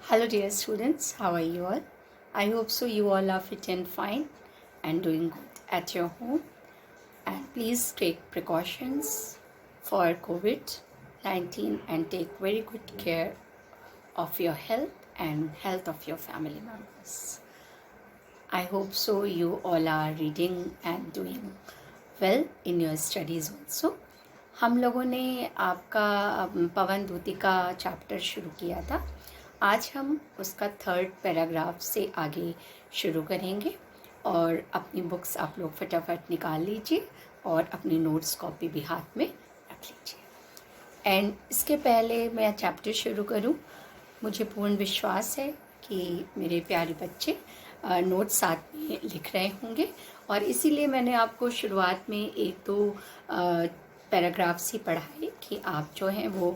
Hello, dear students. How are you all? I hope so. You all are fit and fine and doing good at your home. And please take precautions for COVID 19 and take very good care of your health and health of your family members. I hope so. You all are reading and doing well in your studies also. हम लोगों ने आपका पवन दूती का chapter शुरू किया था. आज हम उसका 3rd पैराग्राफ से आगे शुरू करेंगे और अपनी बुक्स आप लोग फटाफट निकाल लीजिए और अपनी नोट्स कॉपी भी हाथ में रख लीजिए. एंड इसके पहले मैं चैप्टर शुरू करूं, मुझे पूर्ण विश्वास है कि मेरे प्यारे बच्चे नोट्स साथ में लिख रहे होंगे और इसीलिए मैंने आपको शुरुआत में एक दो पैराग्राफ्स ही पढ़ाए कि आप जो हैं वो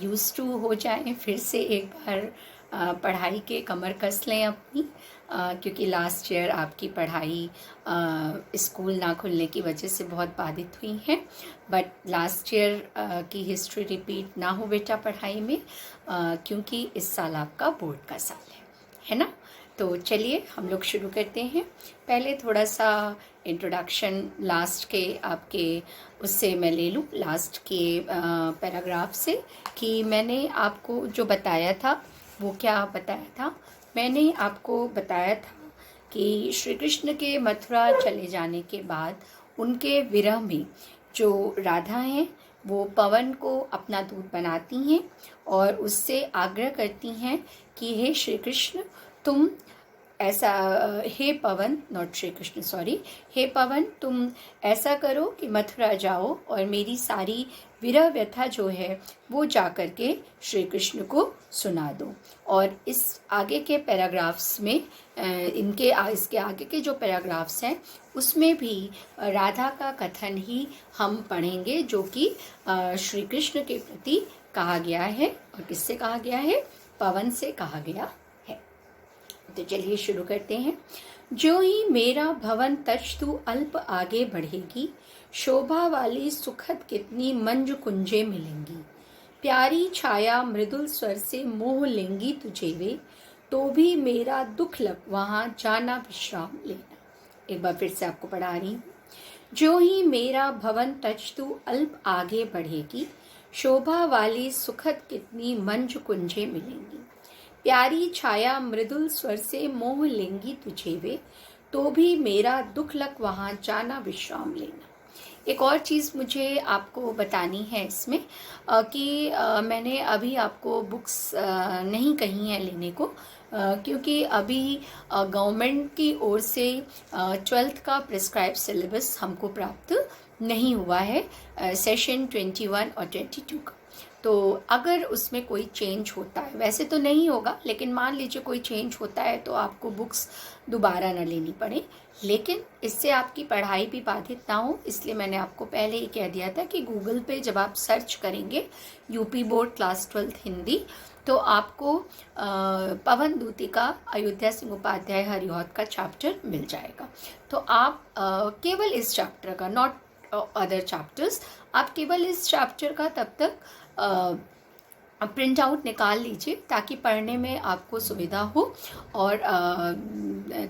यूज़ टू हो जाएं, फिर से एक बार पढ़ाई के कमर कस लें अपनी, क्योंकि लास्ट ईयर आपकी पढ़ाई स्कूल ना खुलने की वजह से बहुत बाधित हुई है. बट लास्ट ईयर की हिस्ट्री रिपीट ना हो बेटा पढ़ाई में, क्योंकि इस साल आपका बोर्ड का साल है ना. तो चलिए हम लोग शुरू करते हैं. पहले थोड़ा सा इंट्रोडक्शन लास्ट के आपके उससे मैं ले लूँ, लास्ट के पैराग्राफ से, कि मैंने आपको जो बताया था वो क्या बताया था. मैंने आपको बताया था कि श्री कृष्ण के मथुरा चले जाने के बाद उनके विरह में जो राधा हैं वो पवन को अपना दूत बनाती हैं और उससे आग्रह करती हैं कि हे श्री कृष्ण तुम ऐसा, हे पवन, नॉट श्री कृष्ण सॉरी, हे पवन तुम ऐसा करो कि मथुरा जाओ और मेरी सारी विरह व्यथा जो है वो जा कर के श्री कृष्ण को सुना दो. और इस आगे के पैराग्राफ्स में इसके आगे के जो पैराग्राफ्स हैं उसमें भी राधा का कथन ही हम पढ़ेंगे, जो कि श्री कृष्ण के प्रति कहा गया है. और किससे कहा गया है? पवन से कहा गया है. तो चलिए शुरू करते हैं. जो ही मेरा भवन तज तू अल्प आगे बढ़ेगी, शोभा वाली सुखद कितनी मंज कुंजे मिलेंगी. प्यारी छाया मृदुल स्वर से मोह लेंगी तुझे वे, तो भी मेरा दुख लग वहाँ जाना विश्राम लेना. एक बार फिर से आपको पढ़ा रही हूँ. जो ही मेरा भवन तज तू अल्प आगे बढ़ेगी, शोभा वाली सुखद कितनी मंज कुंजे मिलेंगी. प्यारी छाया मृदुल स्वर से मोह लेंगी तुझे वे, तो भी मेरा दुख लग वहाँ जाना विश्राम लेना. एक और चीज़ मुझे आपको बतानी है इसमें कि मैंने अभी आपको बुक्स नहीं कही हैं लेने को, क्योंकि अभी गवर्नमेंट की ओर से 12th का प्रिस्क्राइब सिलेबस हमको प्राप्त नहीं हुआ है, सेशन 21 और 22 का. तो अगर उसमें कोई चेंज होता है, वैसे तो नहीं होगा, लेकिन मान लीजिए कोई चेंज होता है तो आपको बुक्स दोबारा ना लेनी पड़े, लेकिन इससे आपकी पढ़ाई भी बाधित ना हो, इसलिए मैंने आपको पहले ही कह दिया था कि गूगल पे जब आप सर्च करेंगे UP board class 12th Hindi, तो आपको पवन दूती का अयोध्या सिंह उपाध्याय हरिऔध का चैप्टर मिल जाएगा. तो आप केवल इस चैप्टर का, नॉट अदर चैप्टर्स, आप केवल इस चैप्टर का तब तक प्रिंट आउट निकाल लीजिए ताकि पढ़ने में आपको सुविधा हो. और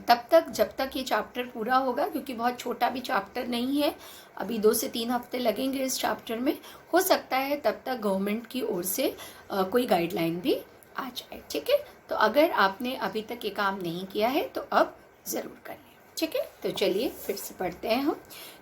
तब तक जब तक ये चैप्टर पूरा होगा, क्योंकि बहुत छोटा भी चैप्टर नहीं है, अभी 2 से 3 हफ्ते लगेंगे इस चैप्टर में, हो सकता है तब तक गवर्नमेंट की ओर से कोई गाइडलाइन भी आ जाए. ठीक है, तो अगर आपने अभी तक ये काम नहीं किया है तो अब ज़रूर करें. ठीक है, तो चलिए फिर से पढ़ते हैं हम.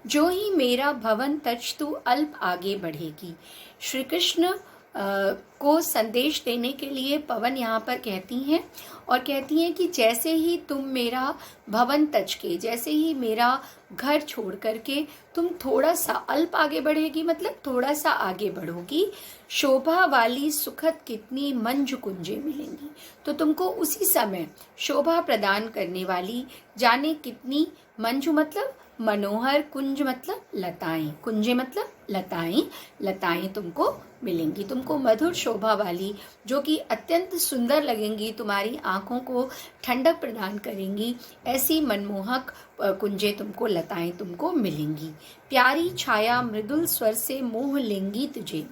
जो ही मेरा भवन तज तू अल्प आगे बढ़ेगी. श्री कृष्ण को संदेश देने के लिए पवन यहाँ पर कहती हैं और कहती हैं कि जैसे ही तुम मेरा भवन तज के, जैसे ही मेरा घर छोड़ करके तुम थोड़ा सा अल्प आगे बढ़ेगी, मतलब थोड़ा सा आगे बढ़ोगी, शोभा वाली सुखद कितनी मंजु कुंजे मिलेंगी. तो तुमको उसी समय शोभा प्रदान करने वाली जाने कितनी, मंजु मतलब मनोहर, कुंज मतलब लताएं, कुंजे मतलब लताएं लताएं तुमको मिलेंगी, तुमको मधुर शोभा वाली, जो कि अत्यंत सुंदर लगेंगी, तुम्हारी आंखों को ठंडक प्रदान करेंगी, ऐसी मनमोहक कुंजें तुमको, लताएं तुमको मिलेंगी। प्यारी छाया मृदुल स्वर से मोह लेंगी तुझे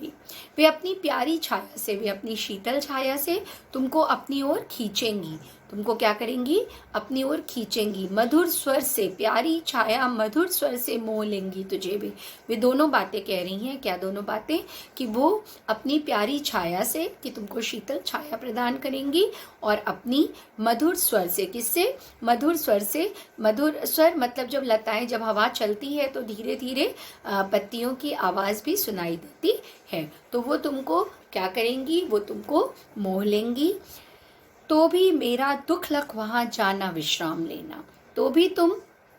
वे अपनी प्यारी छाया से, वे अपनी शीतल छाया से तुमको अपनी ओर खींचेंगी, तुमको क्या करेंगी, अपनी ओर खींचेंगी। मधुर स्वर से, प्यारी छाया मधुर स्वर से मोह लेंगी तुझे वे दोनों बातें कह रही हैं। क्या दोनों बातें? कि वो अपनी प्यारी छाया से, कि तुमको शीतल छाया प्रदान करेंगी, और अपनी मधुर स्वर से, किससे? मधुर स्वर से। मधुर स्वर मतलब जब लताएं, जब हवा चलती है तो धीरे धीरे पत्तियों की आवाज़ भी सुनाई देती है, तो वो तुमको क्या करेंगी, वो तुमको मोह लेंगी। तो भी मेरा दुख लख वहाँ जाना विश्राम लेना, तो भी तुम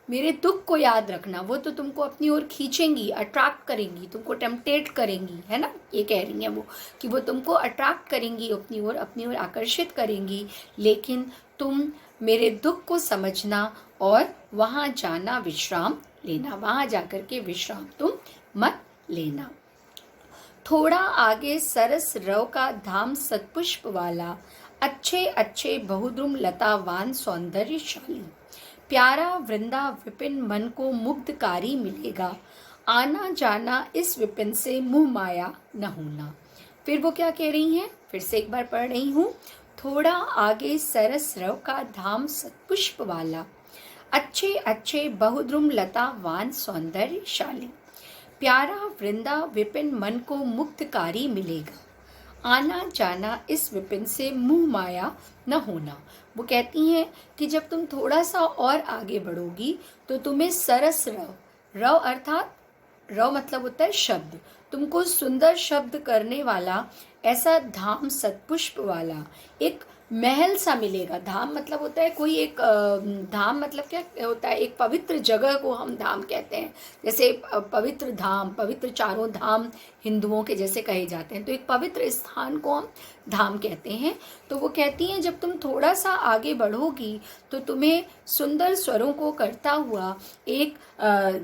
मेरे दुख को याद रखना। वो तो तुमको अपनी ओर खींचेंगी, अट्रैक्ट करेंगी, तुमको टेम्पटेट करेंगी, है ना, ये कह रही हैं वो, कि वो तुमको अट्रैक्ट करेंगी अपनी ओर आकर्षित करेंगी, लेकिन तुम मेरे दुख को समझना और वहाँ जाना विश्राम लेना, वहाँ जाकर के विश्राम तुम मत लेना। थोड़ा आगे सरस रव का धाम सतपुष्प वाला, अच्छे अच्छे बहुद्रुम लतावान सौंदर्यशाली, प्यारा वृंदा विपिन मन को मुग्धकारी मिलेगा, आना जाना इस विपिन से मुँह माया न होना। फिर वो क्या कह रही हैं, फिर से एक बार पढ़ रही हूँ। थोड़ा आगे सरस रव का धाम सतपुष्प वाला, अच्छे अच्छे बहुद्रुम लतावान सौंदर्यशाली, प्यारा वृंदा विपिन मन को मुक्तकारी मिलेगा, आना जाना इस विपिन से मुँह माया न होना। वो कहती हैं कि जब तुम थोड़ा सा और आगे बढ़ोगी तो तुम्हें सरस रव, रव अर्थात रव मतलब होता है शब्द, तुमको सुंदर शब्द करने वाला ऐसा धाम सतपुष्प वाला एक महल सा मिलेगा। धाम मतलब होता है कोई एक, धाम मतलब क्या होता है, एक पवित्र जगह को हम धाम कहते हैं। जैसे पवित्र धाम, पवित्र चारों धाम हिंदुओं के जैसे कहे जाते हैं, तो एक पवित्र स्थान को हम धाम कहते हैं। तो वो कहती हैं जब तुम थोड़ा सा आगे बढ़ोगी तो तुम्हें सुंदर स्वरों को करता हुआ एक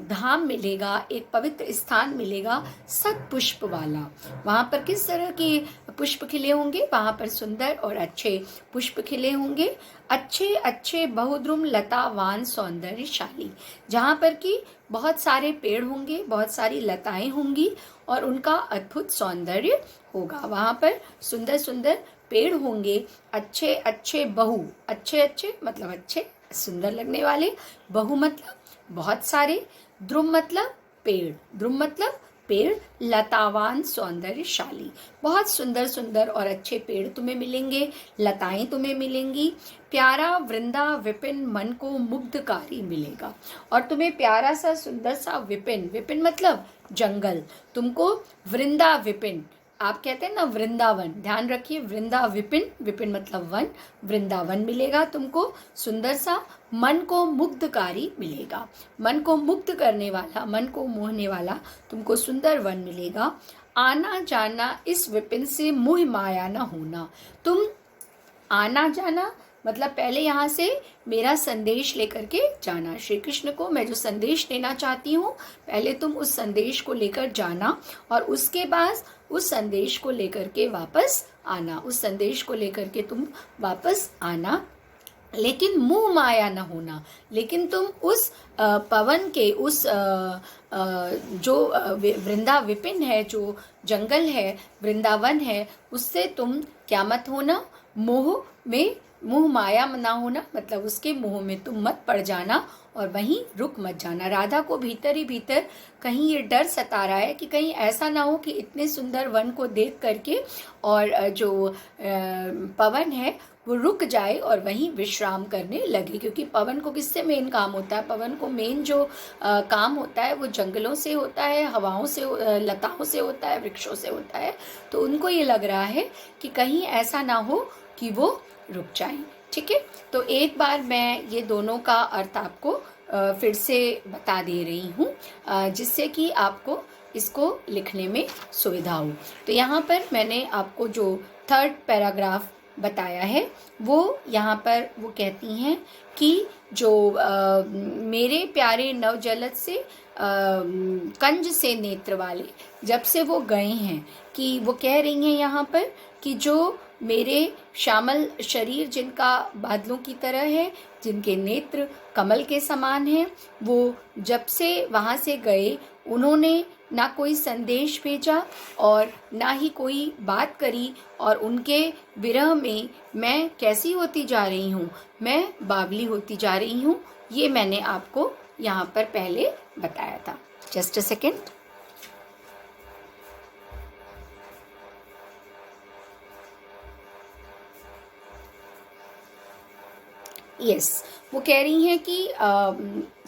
धाम मिलेगा, एक पवित्र स्थान मिलेगा सतपुष्प वाला। वहाँ पर किस तरह के पुष्प खिले होंगे? वहाँ पर सुंदर और अच्छे पुष्प खिले होंगे, अच्छे अच्छे बहुद्रुम लतावान सौंदर्यशाली, जहाँ पर कि बहुत सारे पेड़ होंगे, बहुत सारी लताएं होंगी और उनका अद्भुत सौंदर्य होगा। वहाँ पर सुंदर सुंदर पेड़ होंगे, अच्छे अच्छे बहु, अच्छे अच्छे मतलब अच्छे सुंदर लगने वाले, बहु मतलब बहुत सारे, द्रुम मतलब पेड़, द्रुम मतलब पेड़, लतावान सौंदर्यशाली, बहुत सुंदर सुंदर और अच्छे पेड़ तुम्हें मिलेंगे, लताएं तुम्हें मिलेंगी, प्यारा वृंदा विपिन मन को मुग्धकारी मिलेगा, और तुम्हें प्यारा सा सुंदर सा विपिन, विपिन मतलब जंगल, तुमको वृंदा विपिन, आप कहते हैं ना वृंदावन, ध्यान रखिए, वृंदा विपिन, विपिन मतलब वन, वृंदावन मिलेगा तुमको, सुंदर सा, मन को मुग्धकारी मिलेगा, मन को मुग्ध करने वाला, मन को मोहने वाला तुमको सुंदर वन मिलेगा, आना जाना इस विपिन से मुह माया न होना। तुम आना जाना मतलब पहले यहाँ से मेरा संदेश लेकर के जाना, श्री कृष्ण को मैं जो संदेश देना चाहती हूँ पहले तुम उस संदेश को लेकर जाना, और उसके बाद उस संदेश को लेकर के वापस आना, उस संदेश को लेकर के तुम वापस आना, लेकिन मुँह माया न होना। लेकिन तुम उस पवन के, उस जो वृंदा विपिन है, जो जंगल है, वृंदावन है, उससे तुम क्या मत होना, मोह में, मुँह माया ना होना मतलब उसके मोह में तुम मत पड़ जाना और वहीं रुक मत जाना। राधा को भीतर ही भीतर कहीं ये डर सता रहा है कि कहीं ऐसा ना हो कि इतने सुंदर वन को देख करके और जो पवन है वो रुक जाए और वहीं विश्राम करने लगे, क्योंकि पवन को किससे मेन काम होता है? पवन को मेन जो काम होता है वो जंगलों से होता है, हवाओं से, लताओं से होता है, वृक्षों से होता है। तो उनको ये लग रहा है कि कहीं ऐसा ना हो कि वो रुक जाएं। ठीक है, तो एक बार मैं ये दोनों का अर्थ आपको फिर से बता दे रही हूँ, जिससे कि आपको इसको लिखने में सुविधा हो। तो यहाँ पर मैंने आपको जो थर्ड पैराग्राफ बताया है वो यहाँ पर वो कहती हैं कि जो मेरे प्यारे नवजलद से कंज से नेत्र वाले, जब से वो गए हैं, कि वो कह रही हैं यहाँ पर कि जो मेरे श्यामल शरीर जिनका बादलों की तरह है, जिनके नेत्र कमल के समान हैं, वो जब से वहाँ से गए उन्होंने ना कोई संदेश भेजा और ना ही कोई बात करी, और उनके विरह में मैं कैसी होती जा रही हूँ, मैं बावली होती जा रही हूँ। ये मैंने आपको यहाँ पर पहले बताया था। Just a second. यस, वो कह रही हैं कि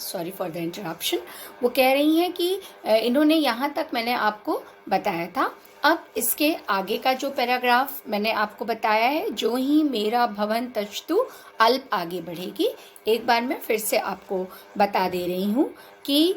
सॉरी फॉर द इंटरप्शन, वो कह रही हैं कि इन्होंने यहाँ तक मैंने आपको बताया था। अब इसके आगे का जो पैराग्राफ मैंने आपको बताया है, जो ही मेरा भवन तजतु अल्प आगे बढ़ेगी, एक बार मैं फिर से आपको बता दे रही हूँ कि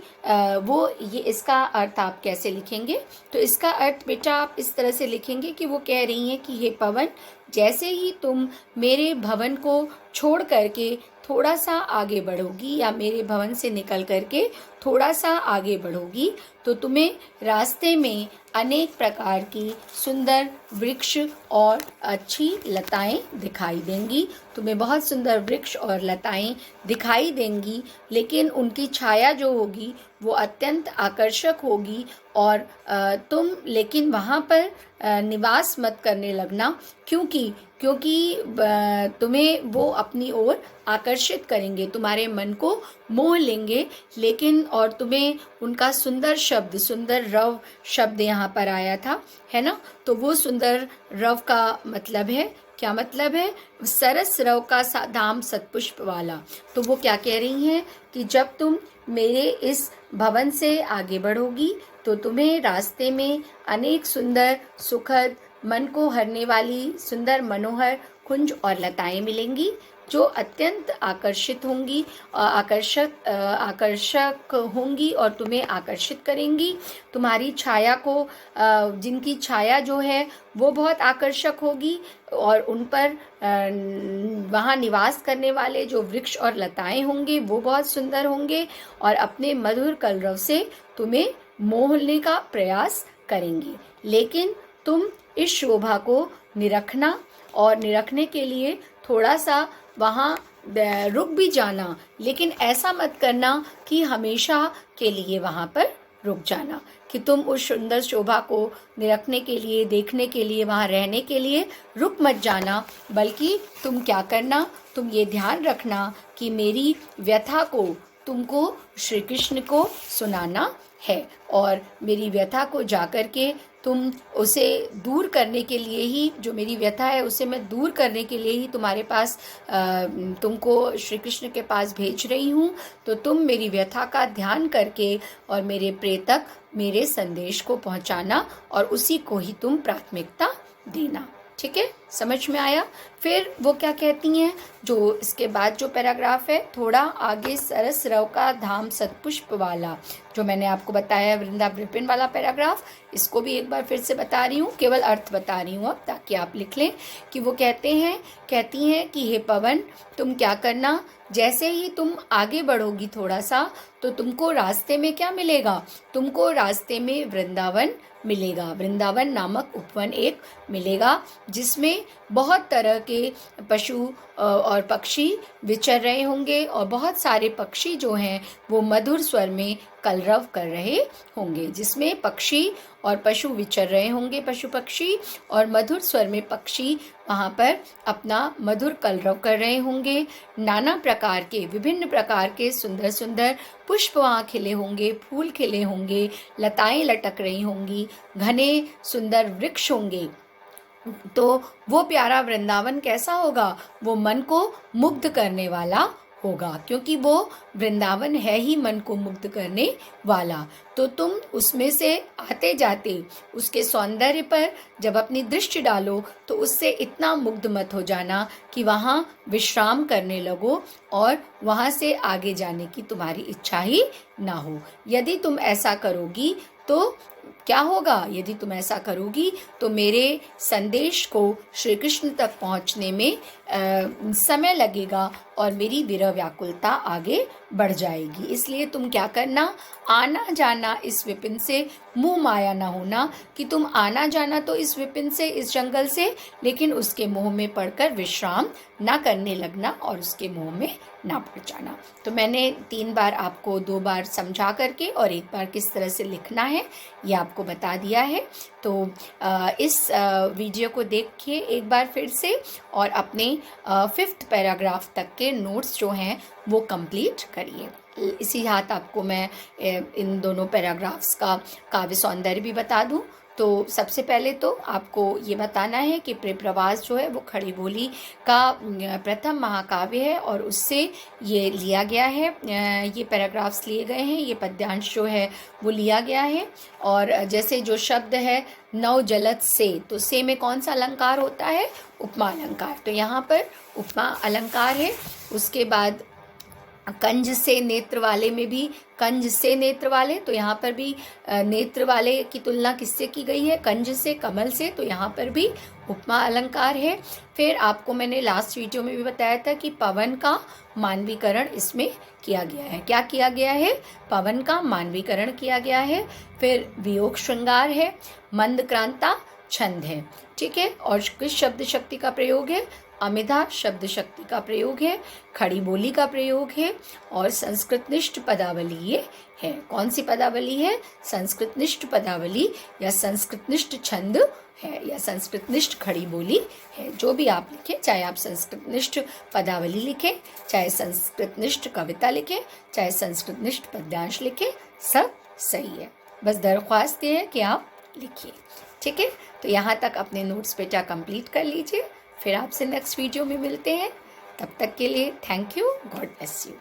वो ये इसका अर्थ आप कैसे लिखेंगे। तो इसका अर्थ बेटा आप इस तरह से लिखेंगे कि वो कह रही हैं कि हे पवन, जैसे ही तुम मेरे भवन को छोड़ करके थोड़ा सा आगे बढ़ोगी या मेरे भवन से निकल करके थोड़ा सा आगे बढ़ोगी, तो तुम्हें रास्ते में अनेक प्रकार की सुंदर वृक्ष और अच्छी लताएं दिखाई देंगी। तुम्हें बहुत सुंदर वृक्ष और लताएं दिखाई देंगी, लेकिन उनकी छाया जो होगी वो अत्यंत आकर्षक होगी, और तुम लेकिन वहाँ पर निवास मत करने लगना, क्योंकि तुम्हें वो अपनी ओर आकर्षित करेंगे, तुम्हारे मन को मोह लेंगे, लेकिन और तुम्हें उनका सुंदर शब्द, सुंदर रव शब्द यहाँ पर आया था, है ना। तो वो सुंदर रव का मतलब है, क्या मतलब है? सरस रव का धाम सतपुष्प वाला। तो वो क्या कह रही हैं कि जब तुम मेरे इस भवन से आगे बढ़ोगी तो तुम्हें रास्ते में अनेक सुंदर सुखद मन को हरने वाली सुंदर मनोहर कुंज और लताएं मिलेंगी, जो अत्यंत आकर्षक होंगी और तुम्हें आकर्षित करेंगी। तुम्हारी छाया को जिनकी छाया जो है वो बहुत आकर्षक होगी, और उन पर वहाँ निवास करने वाले जो वृक्ष और लताएं होंगे वो बहुत सुंदर होंगे, और अपने मधुर कलरव से तुम्हें मोहने का प्रयास करेंगे। लेकिन तुम इस शोभा को निरखना, और निरखने के लिए थोड़ा सा वहाँ रुक भी जाना, लेकिन ऐसा मत करना कि हमेशा के लिए वहाँ पर रुक जाना, कि तुम उस सुंदर शोभा को निरखने के लिए, देखने के लिए, वहाँ रहने के लिए रुक मत जाना, बल्कि तुम क्या करना, तुम ये ध्यान रखना कि मेरी व्यथा को तुमको श्री कृष्ण को सुनाना है, और मेरी व्यथा को जाकर के तुम उसे दूर करने के लिए ही, जो मेरी व्यथा है उसे मैं दूर करने के लिए ही तुम्हारे पास तुमको श्री कृष्ण के पास भेज रही हूँ। तो तुम मेरी व्यथा का ध्यान करके और मेरे प्रेत तक मेरे संदेश को पहुँचाना, और उसी को ही तुम प्राथमिकता देना। ठीक है, समझ में आया? फिर वो क्या कहती हैं, जो इसके बाद जो पैराग्राफ है थोड़ा आगे, सरस रव का धाम सतपुष्प वाला, जो मैंने आपको बताया वृंदावन वाला पैराग्राफ, इसको भी एक बार फिर से बता रही हूँ, केवल अर्थ बता रही हूँ अब, ताकि आप लिख लें कि वो कहती हैं कि हे पवन, तुम क्या करना, जैसे ही तुम आगे बढ़ोगी थोड़ा सा, तो तुमको रास्ते में क्या मिलेगा, तुमको रास्ते में वृंदावन मिलेगा। वृंदावन नामक उपवन एक मिलेगा, जिसमें बहुत तरह के पशु और पक्षी विचर रहे होंगे, और बहुत सारे पक्षी जो हैं वो मधुर स्वर में कलरव कर रहे होंगे, जिसमें पक्षी और पशु विचर रहे होंगे, पशु पक्षी, और मधुर स्वर में पक्षी वहाँ पर अपना मधुर कलरव कर रहे होंगे। नाना प्रकार के, विभिन्न प्रकार के सुंदर सुंदर पुष्प वहाँ खिले होंगे, फूल खिले होंगे, लताएं लटक रही होंगी, घने सुंदर वृक्ष होंगे। तो वो प्यारा वृंदावन कैसा होगा, वो मन को मुग्ध करने वाला होगा, क्योंकि वो वृंदावन है ही मन को मुग्ध करने वाला। तो तुम उसमें से आते जाते उसके सौंदर्य पर जब अपनी दृष्टि डालो, तो उससे इतना मुग्ध मत हो जाना कि वहाँ विश्राम करने लगो और वहाँ से आगे जाने की तुम्हारी इच्छा ही ना हो। यदि तुम ऐसा करोगी तो क्या होगा यदि तुम ऐसा करोगी तो मेरे संदेश को श्री कृष्ण तक पहुंचने में समय लगेगा और मेरी विरह व्याकुलता आगे बढ़ जाएगी। इसलिए तुम क्या करना, आना जाना इस विपिन से मुंह माया ना होना कि तुम आना जाना तो इस विपिन से, इस जंगल से, लेकिन उसके मोह में पड़कर विश्राम ना करने लगना और उसके मोह में ना पड़ जाना। तो मैंने 3 बार आपको 2 बार समझा करके और 1 बार किस तरह से लिखना है ये आपको बता दिया है। तो इस वीडियो को देखिए एक बार फिर से और अपने 5th पैराग्राफ तक के नोट्स जो हैं वो कंप्लीट करिए। इसी हाथ आपको मैं इन दोनों पैराग्राफ्स का काव्य सौंदर्य भी बता दूं। तो सबसे पहले तो आपको ये बताना है कि प्रेम प्रवास जो है वो खड़ी बोली का प्रथम महाकाव्य है और उससे ये लिया गया है, ये पैराग्राफ्स लिए गए हैं, ये पद्यांश जो है वो लिया गया है। और जैसे जो शब्द है नव जलत से, तो से में कौन सा अलंकार होता है, उपमा अलंकार, तो यहाँ पर उपमा अलंकार है। उसके बाद कंज से नेत्र वाले में भी कंज से नेत्र वाले, तो यहाँ पर भी नेत्र वाले की तुलना किससे की गई है, कंज से, कमल से, तो यहाँ पर भी उपमा अलंकार है। फिर आपको मैंने लास्ट वीडियो में भी बताया था कि पवन का मानवीकरण इसमें किया गया है। क्या किया गया है, पवन का मानवीकरण किया गया है। फिर वियोग श्रृंगार है, मंदक्रांता छंद है, ठीक है। और किस शब्द शक्ति का प्रयोग है, अमिधा शब्द शक्ति का प्रयोग है, खड़ी बोली का प्रयोग है और संस्कृतनिष्ठ पदावली ये है। कौन सी पदावली है, संस्कृतनिष्ठ पदावली या संस्कृतनिष्ठ छंद है या संस्कृतनिष्ठ खड़ी बोली है। जो भी आप लिखें, चाहे आप संस्कृतनिष्ठ पदावली लिखें, चाहे संस्कृतनिष्ठ कविता लिखें, चाहे संस्कृतनिष्ठ पद्यांश लिखें, सब सही है। बस दरख्वास्त ये है कि आप लिखिए, ठीक है। तो यहाँ तक अपने नोट्स बेटा कंप्लीट कर लीजिए, फिर आपसे नेक्स्ट वीडियो में मिलते हैं। तब तक के लिए thank you, God bless you.